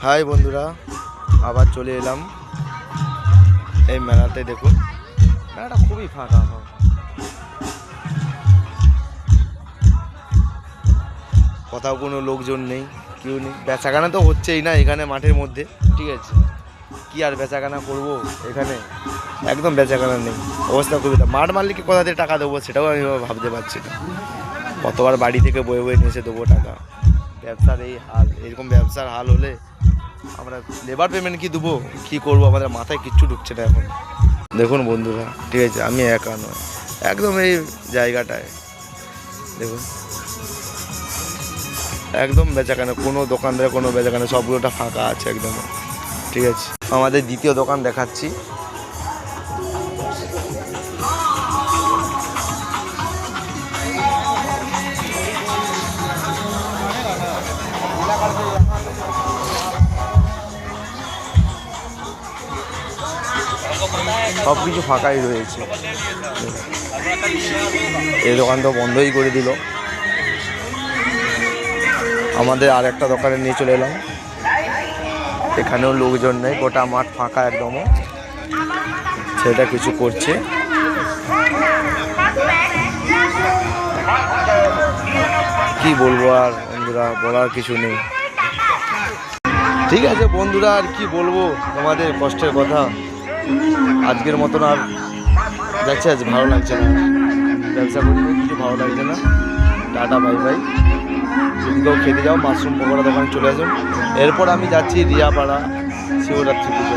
High বন্ধুরা, আবার চলে এলাম এই মেলাতে। দেখুন মেলাটা খুবই ফাঁকা, কোথাও কোনো লোকজন নেই, কেউ নেই। বেচাকেনা তো হচ্ছেই না এখানে মাঠের মধ্যে, ঠিক আছে। কি আর বেচাকেনা করবো এখানে, একদম বেচাকেনা নেই, অবস্থা খুবই। মাঠ মালিককে কোথা থেকে টাকা দেবো সেটাও আমি ভাবতে পারছি না। কতবার বাড়ি থেকে বয়ে বয়ে নিয়ে এসে দেবো টাকা। ব্যবসার এই হাল, এরকম ব্যবসার হাল হলে আমরা লেবার পেমেন্ট কি দেবো, কী করবো, আমাদের মাথায় কিচ্ছু ঢুকছে না এখন। দেখুন বন্ধুরা, ঠিক আছে, আমি একা নয়, একদম এই জায়গাটায় দেখুন একদম বেচাকেনা, কোনো দোকানদারে কোনো বেচাকেনা, সবগুলোটা ফাঁকা আছে একদম, ঠিক আছে। আমাদের দ্বিতীয় দোকান দেখাচ্ছি। সব কিছু ফাঁকাই রয়েছে। এই দোকান তো বন্ধই করে দিল। আমাদের আর একটা দোকানে নিয়ে চলে এলাম, এখানেও লোকজন নেই, গোটা মাঠ ফাঁকা একদম। সেটা কিছু করছে। কি বলবো আর বন্ধুরা, বলার কিছু নেই। ঠিক আছে বন্ধুরা, আর কি বলবো তোমাদের কষ্টের কথা। আজকের মতন আর যাচ্ছে, আজ ভালো লাগছে না, ব্যবসা করি কিছু ভালো লাগছে না। Tata bye bye. যদি কেউ খেতে যাও মাশরুম পকোড়া দোকানে চলে আসুন। এরপর আমি যাচ্ছি রিয়াপাড়া শিবরাত্রি পুজো।